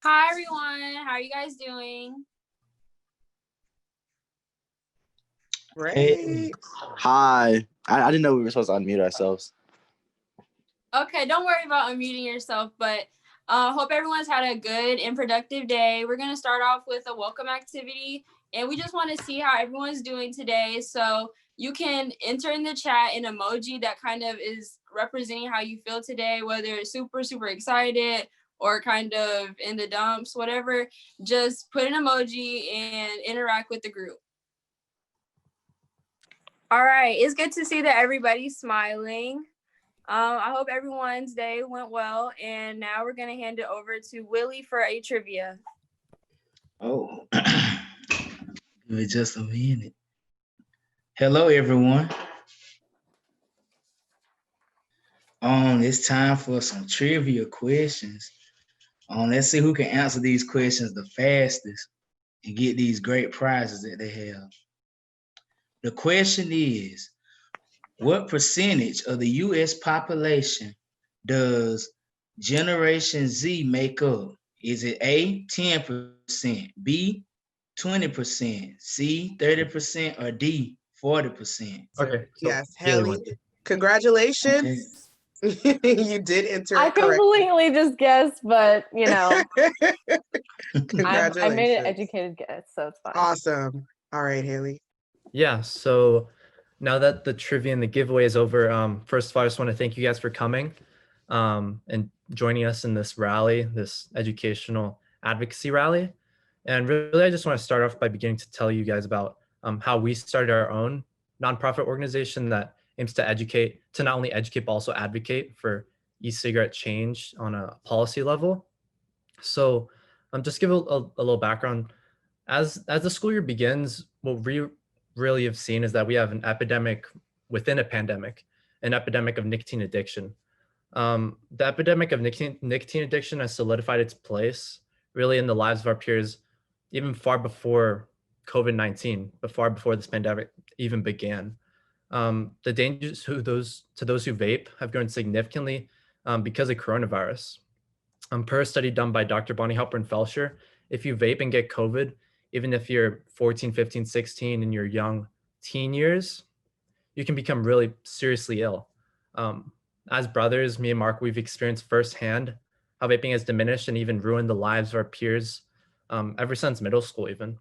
Hi everyone, how are you guys doing? Hey, Great. hi. I didn't know we were supposed to unmute ourselves. Okay, don't worry about unmuting yourself, but hope everyone's had a good and productive day. We're gonna start off with a welcome activity, and we just want to see how everyone's doing today. So you can enter in the chat an emoji that kind of is representing how you feel today, whether it's super, super excited or kind of in the dumps, whatever. Just put an emoji and interact with the group. All right, it's good to see that everybody's smiling. I hope everyone's day went well, and now we're gonna hand it over to Willie for a trivia. Oh, give me just a minute. Hello, everyone. It's time for some trivia questions. Let's see who can answer these questions the fastest and get these great prizes that they have. The question is, what percentage of the U.S. population does Generation Z make up? Is it A, 10%, B, 20%, C, 30%, or D, 40%? Okay. So Yes, Haley Haley, went. congratulations. You did enter I it correctly. completely just guessed, but I made an Congratulations. educated guess, so it's fine. Awesome. All right, Haley. Yeah. So now that the trivia and the giveaway is over, first of all, I just want to thank you guys for coming and joining us in this rally, this educational advocacy rally. And really, I just want to start off by beginning to tell you guys about how we started our own nonprofit organization that aims to educate, to not only educate, but also advocate for e-cigarette change on a policy level. So just give a little background. As the school year begins, what we really have seen is that we have an epidemic within a pandemic, an epidemic of nicotine addiction. The epidemic of nicotine addiction has solidified its place really in the lives of our peers, even far before COVID-19, but far before this pandemic even began. The dangers to those who vape have grown significantly because of coronavirus. Per a study done by Dr. Bonnie Halpern Felsher, if you vape and get COVID, even if you're 14, 15, 16 in your young teen years, you can become really seriously ill. As brothers, me and Mark, we've experienced firsthand how vaping has diminished and even ruined the lives of our peers ever since middle school even.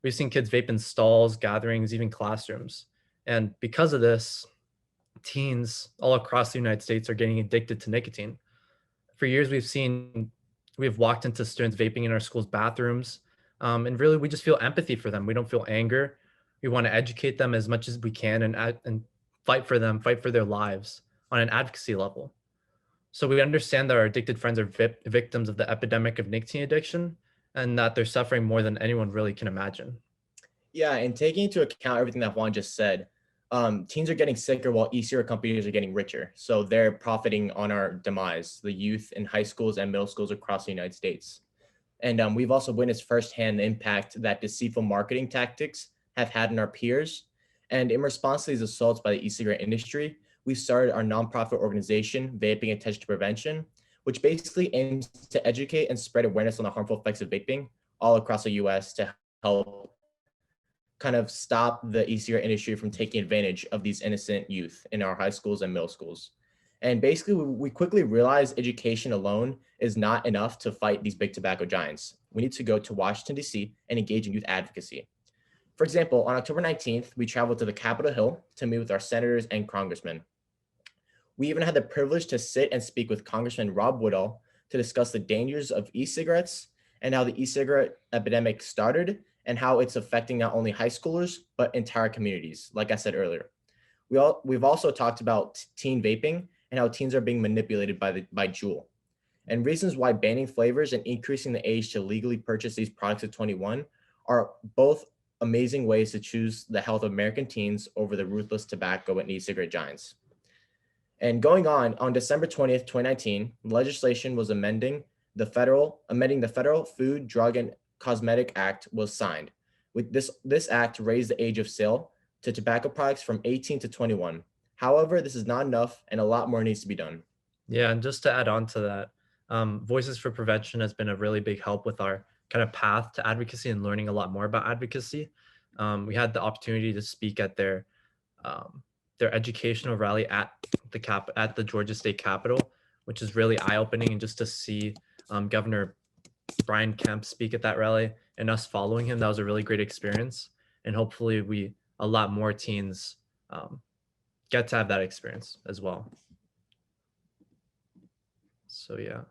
We've seen kids vape in stalls, gatherings, even classrooms. And because of this, teens all across the United States are getting addicted to nicotine. For years, we've walked into students vaping in our schools' bathrooms. And really, we just feel empathy for them. We don't feel anger. We want to educate them as much as we can and fight for them, fight for their lives on an advocacy level. So we understand that our addicted friends are victims of the epidemic of nicotine addiction and that they're suffering more than anyone really can imagine. Yeah, and taking into account everything that Juan just said, teens are getting sicker while e-cigarette companies are getting richer. So they're profiting on our demise, the youth in high schools and middle schools across the United States. And we've also witnessed firsthand the impact that deceitful marketing tactics have had on our peers. And in response to these assaults by the e-cigarette industry, we started our nonprofit organization, Vaping-Attention To Prevention, which basically aims to educate and spread awareness on the harmful effects of vaping all across the US to help kind of stop the e-cigarette industry from taking advantage of these innocent youth in our high schools and middle schools. And basically, we quickly realized education alone is not enough to fight these big tobacco giants. We need to go to Washington, D.C. and engage in youth advocacy. For example, on October 19th, we traveled to the Capitol Hill to meet with our senators and congressmen. We even had the privilege to sit and speak with Congressman Rob Woodall to discuss the dangers of e-cigarettes and how the e-cigarette epidemic started and how it's affecting not only high schoolers, but entire communities, like I said earlier. We've also talked about teen vaping and how teens are being manipulated by Juul, and reasons why banning flavors and increasing the age to legally purchase these products at 21 are both amazing ways to choose the health of American teens over the ruthless tobacco and e-cigarette giants. And going on December 20th, 2019, legislation was amending the federal Food, Drug, and Cosmetic Act was signed. With this act raised the age of sale to tobacco products from 18 to 21. However, this is not enough and a lot more needs to be done. Yeah, and just to add on to that, Voices for Prevention has been a really big help with our kind of path to advocacy and learning a lot more about advocacy. We had the opportunity to speak at their educational rally at the Georgia State Capitol, which is really eye-opening, and just to see Governor Brian Kemp speak at that rally and us following him, that was a really great experience. And hopefully a lot more teens get to have that experience as well. So yeah,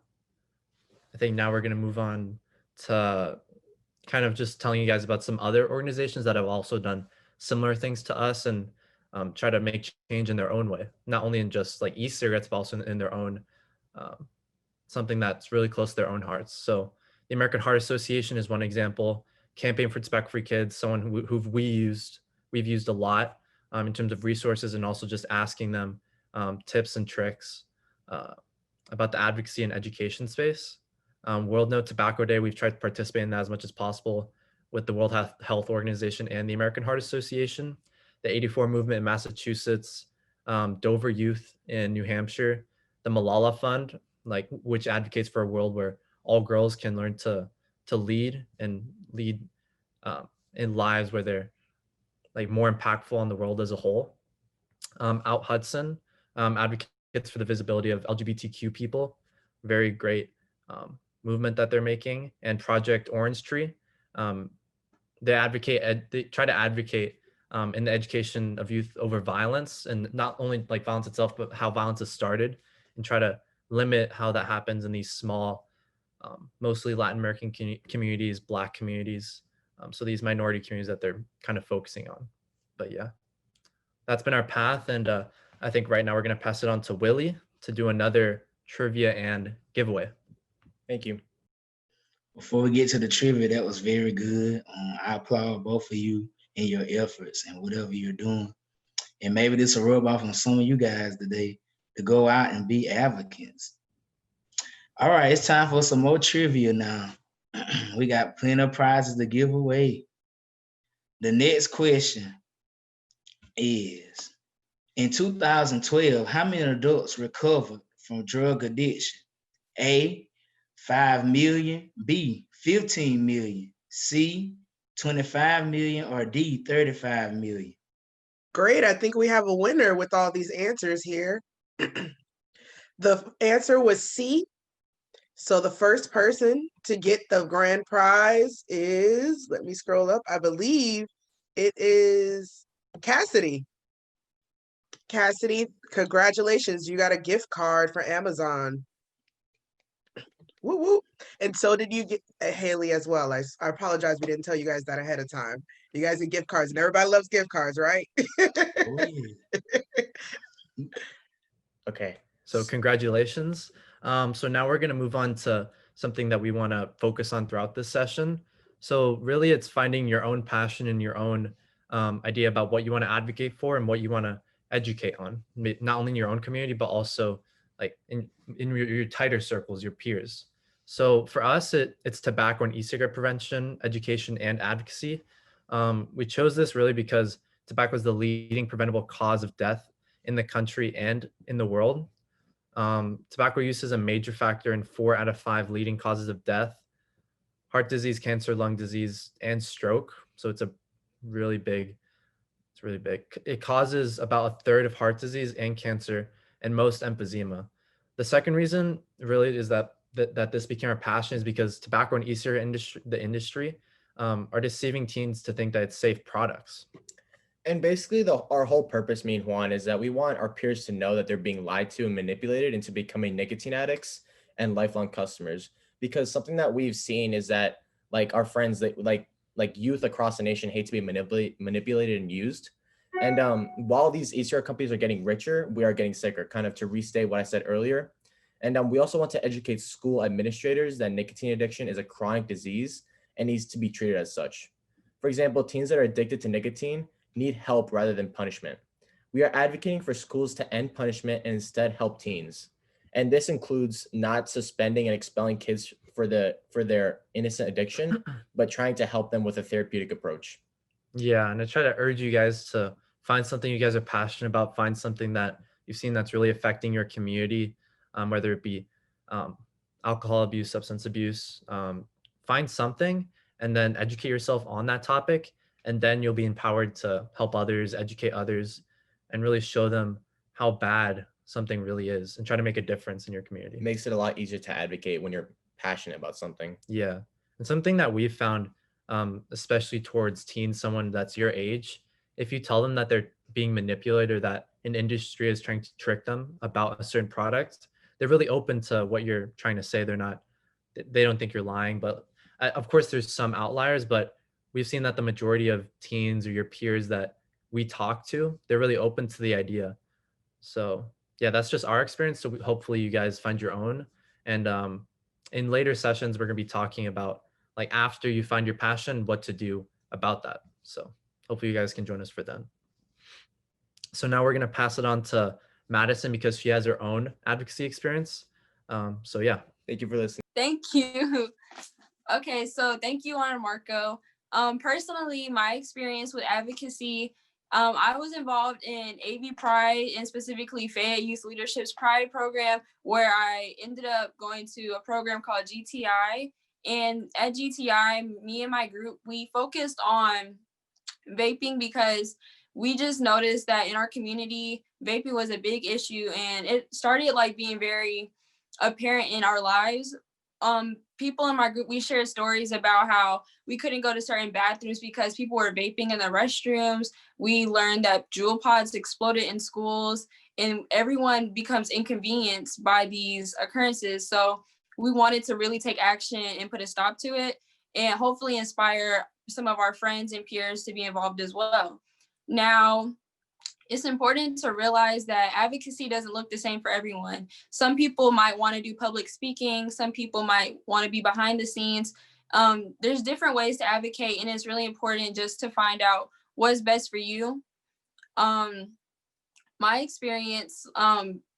I think now we're going to move on to kind of just telling you guys about some other organizations that have also done similar things to us and try to make change in their own way, not only in just like e-cigarettes, but also in their own, something that's really close to their own hearts. So the American Heart Association is one example. Campaign for Tobacco-Free Kids, someone who we've used a lot in terms of resources, and also just asking them tips and tricks about the advocacy and education space. World No Tobacco Day, we've tried to participate in that as much as possible with the World Health Organization and the American Heart Association. The 84 movement in Massachusetts, Dover Youth in New Hampshire, the Malala Fund, which advocates for a world where all girls can learn to lead and lead in lives where they're more impactful on the world as a whole. Out Hudson advocates for the visibility of LGBTQ people, very great movement that they're making. And Project Orange Tree, they try to advocate in the education of youth over violence, and not only violence itself, but how violence is started, and try to limit how that happens in these small, mostly Latin American communities, Black communities. So these minority communities that they're kind of focusing on. But yeah, that's been our path. And I think right now we're going to pass it on to Willie to do another trivia and giveaway. Thank you. Before we get to the trivia, that was very good. I applaud both of you in your efforts and whatever you're doing. And maybe this will rub off on some of you guys today to go out and be advocates. All right, it's time for some more trivia now. We got plenty of prizes to give away. The next question is, in 2012, how many adults recovered from drug addiction? A, 5 million, B, 15 million, C, 25 million, or D, 35 million? Great. I think we have a winner with all these answers here. The answer was C. So the first person to get the grand prize is, let me scroll up, I believe it is Cassidy. Cassidy, congratulations. You got a gift card for Amazon. Woo woo. And so did you get Haley as well. I apologize, we didn't tell you guys that ahead of time. You guys get gift cards, and everybody loves gift cards, right? Okay. So congratulations. So now we're going to move on to something that we want to focus on throughout this session. So really it's finding your own passion and your own idea about what you want to advocate for and what you want to educate on, not only in your own community, but also in your tighter circles, your peers. So for us, it's tobacco and e-cigarette prevention, education, and advocacy. We chose this really because tobacco is the leading preventable cause of death in the country and in the world. Tobacco use is a major factor in 4 out of 5 leading causes of death: heart disease, cancer, lung disease, and stroke. So it's really big. It causes about 1/3 of heart disease and cancer, and most emphysema. The second reason really is that this became our passion is because tobacco and e-cigarette industry are deceiving teens to think that it's safe products. And basically our whole purpose, me and Juan, is that we want our peers to know that they're being lied to and manipulated into becoming nicotine addicts and lifelong customers. Because something that we've seen is that our friends that youth across the nation hate to be manipulated and used. And while these e-cigarette companies are getting richer, we are getting sicker, kind of to restate what I said earlier. And we also want to educate school administrators that nicotine addiction is a chronic disease and needs to be treated as such. For example, teens that are addicted to nicotine need help rather than punishment. We are advocating for schools to end punishment and instead help teens. And this includes not suspending and expelling kids for their innocent addiction, but trying to help them with a therapeutic approach. Yeah, and I try to urge you guys to find something you guys are passionate about, find something that you've seen that's really affecting your community, whether it be alcohol abuse, substance abuse. Find something and then educate yourself on that topic. And then you'll be empowered to help others, educate others, and really show them how bad something really is and try to make a difference in your community. It makes it a lot easier to advocate when you're passionate about something. Yeah. And something that we've found, especially towards teens, someone that's your age, if you tell them that they're being manipulated or that an industry is trying to trick them about a certain product, they're really open to what you're trying to say. They don't think you're lying, but of course there's some outliers, but we've seen that the majority of teens or your peers that we talk to, they're really open to the idea. So yeah, that's just our experience. So hopefully you guys find your own. And in later sessions, we're gonna be talking about, like, after you find your passion, what to do about that. So hopefully you guys can join us for then. So now we're gonna pass it on to Madison because she has her own advocacy experience. So yeah. Thank you for listening. Thank you. Okay, so thank you, Juan and Marco. Personally, my experience with advocacy, I was involved in AV Pride and specifically Fayette Youth Leadership's Pride program, where I ended up going to a program called GTI. And at GTI, me and my group, we focused on vaping because we just noticed that in our community, vaping was a big issue, and it started like being very apparent in our lives. People in my group, we shared stories about how we couldn't go to certain bathrooms because people were vaping in the restrooms. We learned that jewel pods exploded in schools, and everyone becomes inconvenienced by these occurrences. So we wanted to really take action and put a stop to it, and hopefully inspire some of our friends and peers to be involved as well. Now, it's important to realize that advocacy doesn't look the same for everyone. Some people might want to do public speaking. Some people might want to be behind the scenes. There's different ways to advocate, and it's really important just to find out what's best for you. My experience,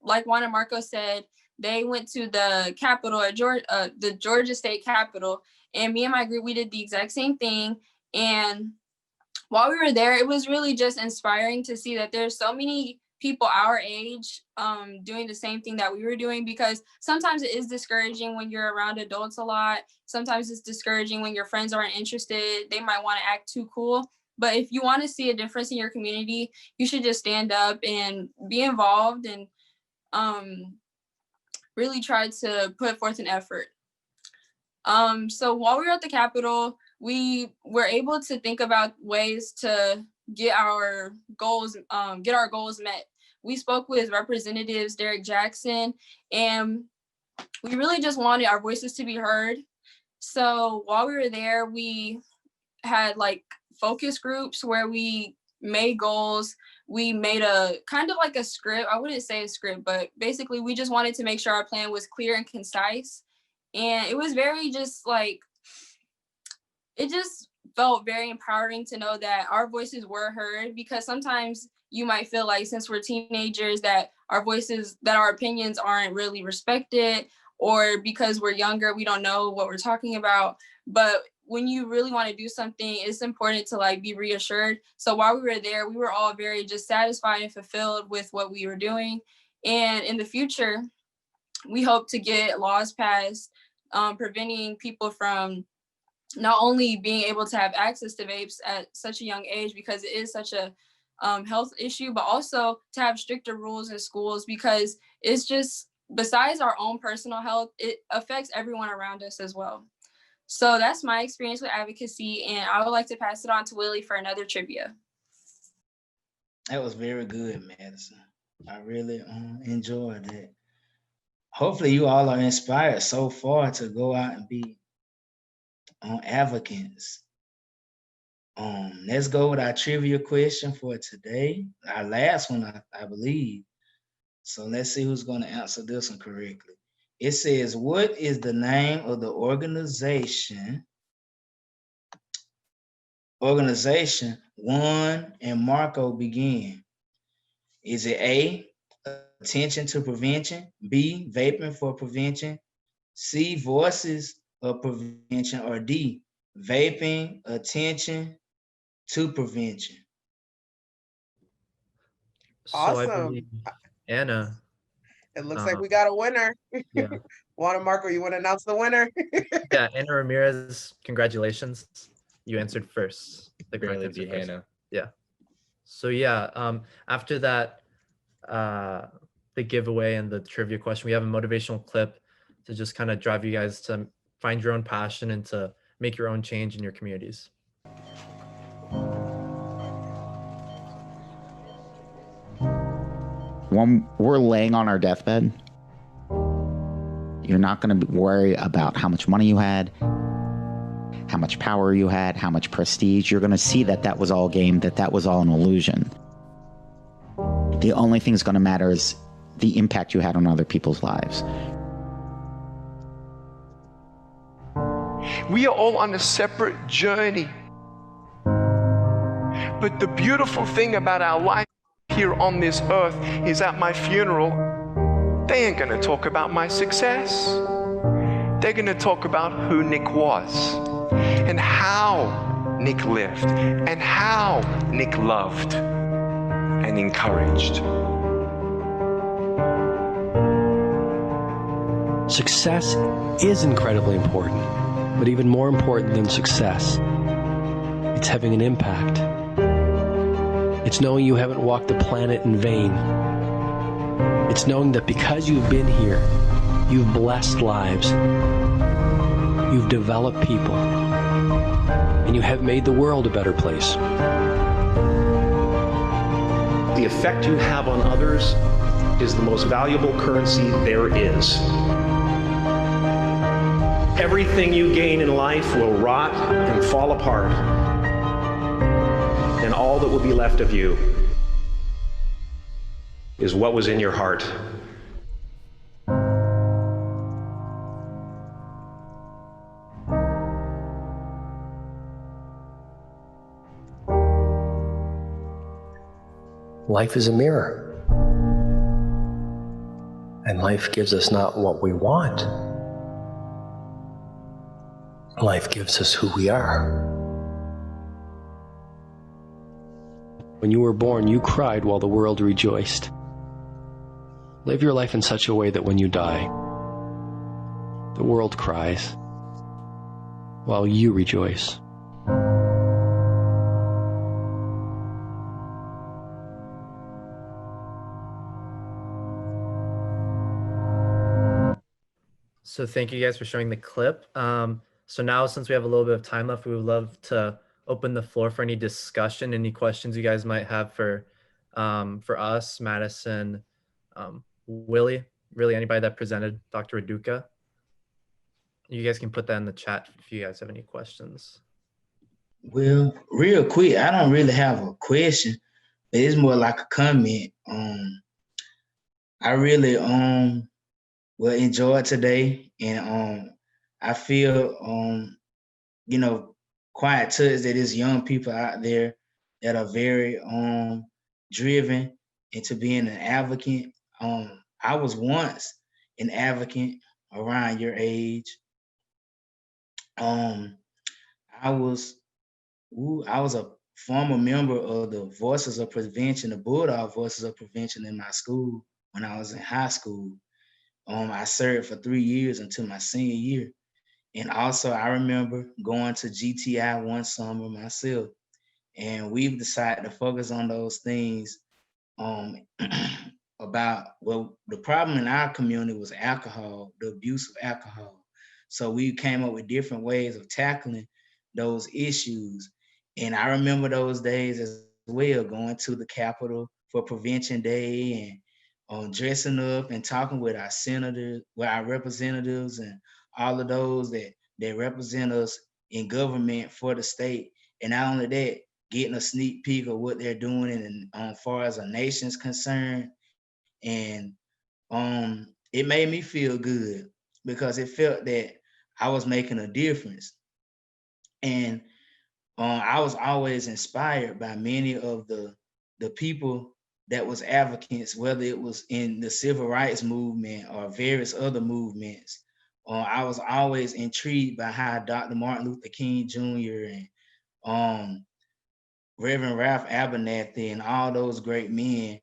like Juan and Marco said, they went to the Capitol, the Georgia State Capitol, and me and my group, we did the exact same thing. And while we were there, it was really just inspiring to see that there's so many people our age doing the same thing that we were doing, because sometimes it is discouraging when you're around adults a lot. Sometimes it's discouraging when your friends aren't interested. They might want to act too cool. But if you want to see a difference in your community, you should just stand up and be involved and really try to put forth an effort. So while we were at the Capitol, we were able to think about ways to get our goals met. We spoke with Representatives Derek Jackson, and we really just wanted our voices to be heard. So while we were there, we had like focus groups where we made goals. We made a kind of like a script. I wouldn't say a script, but basically we just wanted to make sure our plan was clear and concise. And it was very just like, it just felt very empowering to know that our voices were heard, because sometimes you might feel like, since we're teenagers, that our voices, that our opinions aren't really respected, or because we're younger, we don't know what we're talking about. But when you really want to do something, it's important to like be reassured. So while we were there, we were all very just satisfied and fulfilled with what we were doing. And in the future, we hope to get laws passed preventing people from not only being able to have access to vapes at such a young age, because it is such a health issue, but also to have stricter rules in schools, because it's just, besides our own personal health, it affects everyone around us as well. So that's my experience with advocacy, and I would like to pass it on to Willie for another trivia. That was very good, Madison. I really enjoyed it. Hopefully you all are inspired so far to go out and be advocates. Let's go with our trivia question for today. Our last one, I believe. So let's see who's going to answer this one correctly. It says, what is the name of the organization Juan and Marco began? Is it A, Attention to Prevention, B, Vaping for Prevention, C, Voices of Prevention, or D, Vaping-Attention to Prevention? So I Awesome. believe Anna. It looks like we got a winner. Yeah. Juan and Marco, you want to announce the winner? Yeah, Anna Ramirez, congratulations. You answered first. The correct Barely answer beat first. Hannah. Yeah. So yeah, after that, the giveaway and the trivia question, we have a motivational clip to just kind of drive you guys to find your own passion and to make your own change in your communities. When we're laying on our deathbed, you're not going to worry about how much money you had, how much power you had, how much prestige. You're going to see that that was all game, that that was all an illusion. The only thing that's going to matter is the impact you had on other people's lives. We are all on a separate journey. But the beautiful thing about our life here on this earth is at my funeral, they ain't gonna talk about my success. They're gonna talk about who Nick was and how Nick lived and how Nick loved and encouraged. Success is incredibly important, but even more important than success, it's having an impact. It's knowing you haven't walked the planet in vain. It's knowing that because you've been here, you've blessed lives, you've developed people, and you have made the world a better place. The effect you have on others is the most valuable currency there is. Everything you gain in life will rot and fall apart, and all that will be left of you is what was in your heart. Life is a mirror, and life gives us not what we want. Life gives us who we are. When you were born, you cried while the world rejoiced. Live your life in such a way that when you die, the world cries while you rejoice. So thank you guys for showing the clip. So now, since we have a little bit of time left, we would love to open the floor for any discussion, any questions you guys might have for us, Madison, Willie, really anybody that presented, Dr. Raduca. You guys can put that in the chat if you guys have any questions. Well, real quick, I don't really have a question, but it's more like a comment. I really well enjoyed today, and I feel you know, quite touched that there's young people out there that are very driven into being an advocate. I was once an advocate around your age. I was a former member of the Voices of Prevention, the Bulldog Voices of Prevention in my school when I was in high school. I served for 3 years until my senior year. And also I remember going to GTI one summer myself, and we've decided to focus on those things about, well, the problem in our community was alcohol, the abuse of alcohol. So we came up with different ways of tackling those issues. And I remember those days as well, going to the Capitol for Prevention Day and dressing up and talking with our senators, with our representatives and all of those that represent us in government for the state. And not only that, getting a sneak peek of what they're doing and as far as a nation's concerned. And it made me feel good because it felt that I was making a difference. And I was always inspired by many of the people that was advocates, whether it was in the civil rights movement or various other movements. I was always intrigued by how Dr. Martin Luther King Jr. and Reverend Ralph Abernathy and all those great men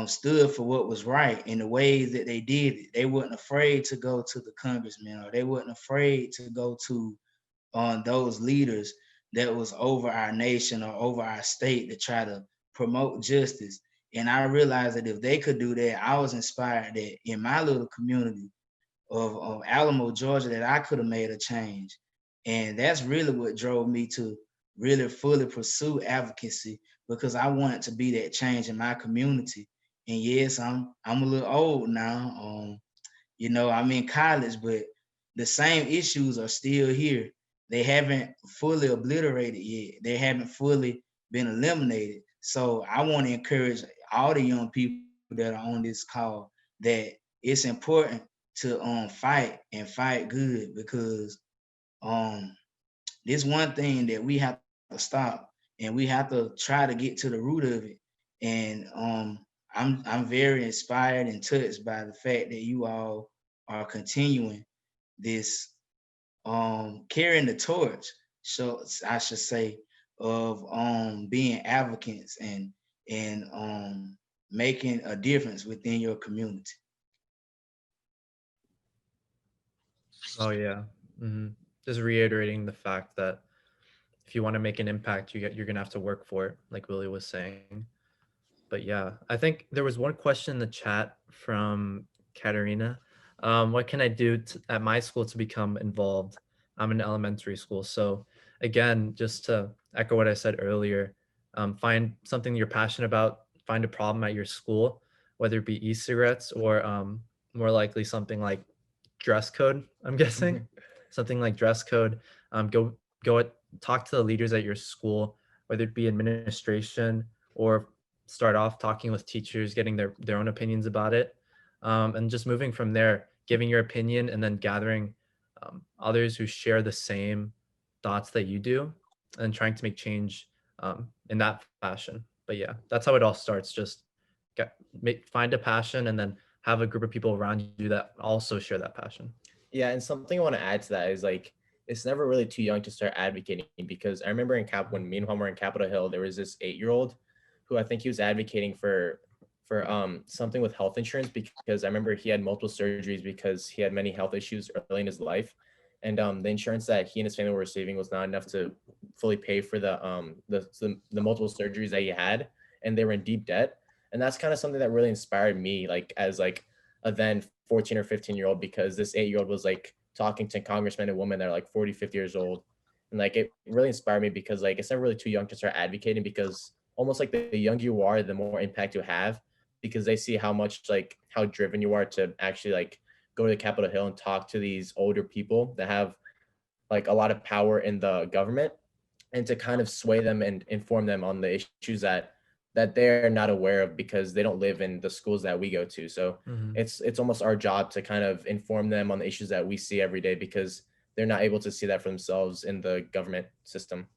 stood for what was right in the ways that they did it. They weren't afraid to go to the congressman, or they weren't afraid to go to those leaders that was over our nation or over our state to try to promote justice. And I realized that if they could do that, I was inspired that in my little community of Alamo, Georgia, that I could have made a change. And that's really what drove me to really fully pursue advocacy, because I wanted to be that change in my community. And yes, I'm a little old now. You know, I'm in college, but the same issues are still here. They haven't fully obliterated yet. They haven't fully been eliminated. So I want to encourage all the young people that are on this call that it's important to fight and fight good, because this one thing that we have to stop, and we have to try to get to the root of it. And I'm very inspired and touched by the fact that you all are continuing this carrying the torch, so I should say, of being advocates and making a difference within your community. Oh yeah. Just reiterating the fact that if you want to make an impact, you're gonna have to work for it, like Willie was saying. But yeah, I think there was one question in the chat from Katerina. What can I do at my school to become involved? I'm in elementary school. So again, just to echo what I said earlier, find something you're passionate about, find a problem at your school, whether it be e-cigarettes or more likely something like dress code, I'm guessing. Something like dress code. Talk to the leaders at your school, whether it be administration, or start off talking with teachers, getting their own opinions about it, and just moving from there, giving your opinion and then gathering others who share the same thoughts that you do, and trying to make change in that fashion. But yeah, that's how it all starts. Just find a passion and then have a group of people around you that also share that passion. Yeah, and something I want to add to that is like, it's never really too young to start advocating, because I remember when me and Juan were in Capitol Hill, there was this 8-year-old who I think he was advocating for something with health insurance, because I remember he had multiple surgeries because he had many health issues early in his life, and the insurance that he and his family were receiving was not enough to fully pay for the multiple surgeries that he had, and they were in deep debt. And that's kind of something that really inspired me, like as like a then 14 or 15-year-old, because this 8-year-old was like talking to congressmen and women that are like 40, 50 years old. And like, it really inspired me, because like, it's never really too young to start advocating, because almost like the younger you are, the more impact you have, because they see how much, like how driven you are to actually like go to the Capitol Hill and talk to these older people that have like a lot of power in the government, and to kind of sway them and inform them on the issues that they're not aware of, because they don't live in the schools that we go to. So it's almost our job to kind of inform them on the issues that we see every day, because they're not able to see that for themselves in the government system.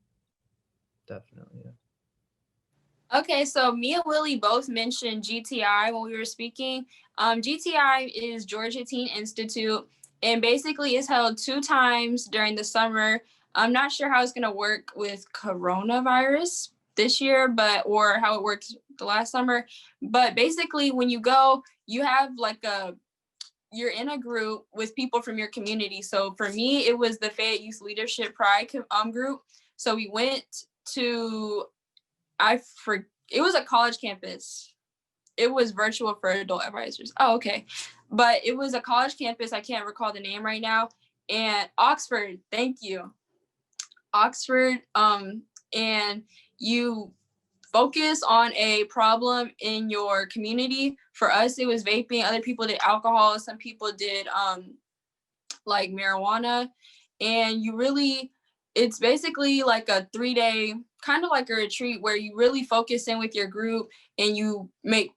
Definitely, yeah. Okay, so me and Willie both mentioned GTI when we were speaking. GTI is Georgia Teen Institute, and basically it's held 2 times during the summer. I'm not sure how it's going to work with coronavirus this year, or how it worked the last summer. But basically, when you go, you have like you're in a group with people from your community. So for me, it was the Fayette Youth Leadership Pride group. So we went to, it was a college campus. It was virtual for adult advisors. Oh, okay. But it was a college campus. I can't recall the name right now. And Oxford, thank you. Oxford, and you focus on a problem in your community. For us, it was vaping. Other people did alcohol. Some people did like marijuana. And it's basically like a 3-day, kind of like a retreat, where you really focus in with your group and you make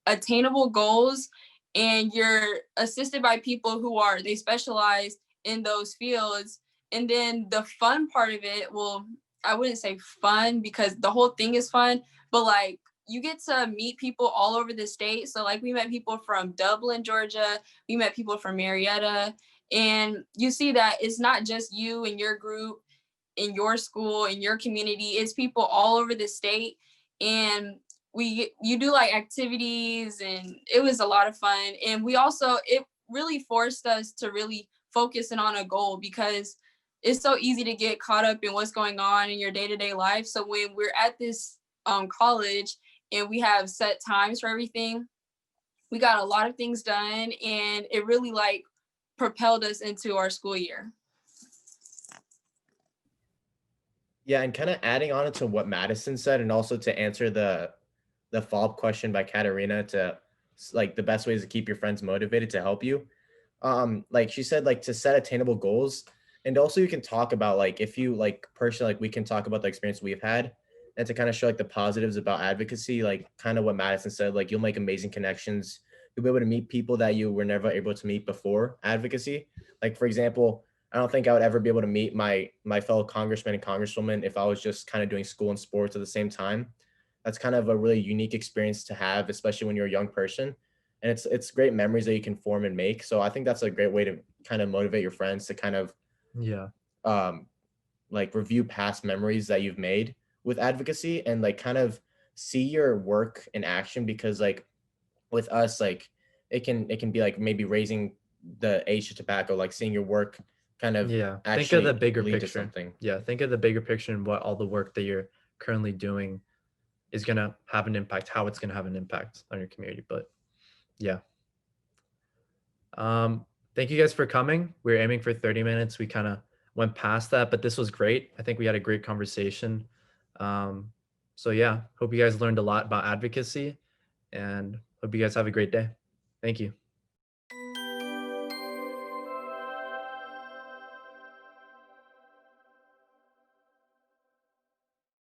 attainable goals, and you're assisted by people they specialize in those fields. And then the fun part of it, well, I wouldn't say fun because the whole thing is fun, but like you get to meet people all over the state. So like we met people from Dublin, Georgia. We met people from Marietta. And you see that it's not just you and your group in your school, in your community. It's people all over the state. And you do like activities, and it was a lot of fun. And it really forced us to really focus in on a goal, because it's so easy to get caught up in what's going on in your day-to-day life. So when we're at this college and we have set times for everything, we got a lot of things done, and it really like propelled us into our school year. Yeah, and kind of adding on to what Madison said, and also to answer the follow-up question by Katarina, to like the best ways to keep your friends motivated to help you. Like she said, like to set attainable goals, and also you can talk about like, if you like personally, like we can talk about the experience we've had, and to kind of show like the positives about advocacy, like kind of what Madison said, like you'll make amazing connections. You'll be able to meet people that you were never able to meet before advocacy. Like for example, I don't think I would ever be able to meet my fellow congressmen and congresswomen if I was just kind of doing school and sports at the same time. That's kind of a really unique experience to have, especially when you're a young person. And it's great memories that you can form and make. So I think that's a great way to kind of motivate your friends to kind of like review past memories that you've made with advocacy, and like kind of see your work in action. Because like with us, like it can be like maybe raising the age to tobacco, like seeing your work kind of think of the bigger lead to picture. something. Think of the bigger picture, and what all the work that you're currently doing is going to have an impact, how it's going to have an impact on your community. But yeah. Thank you guys for coming. We were aiming for 30 minutes. We kind of went past that, but this was great. I think we had a great conversation. So yeah, hope you guys learned a lot about advocacy, and hope you guys have a great day. Thank you.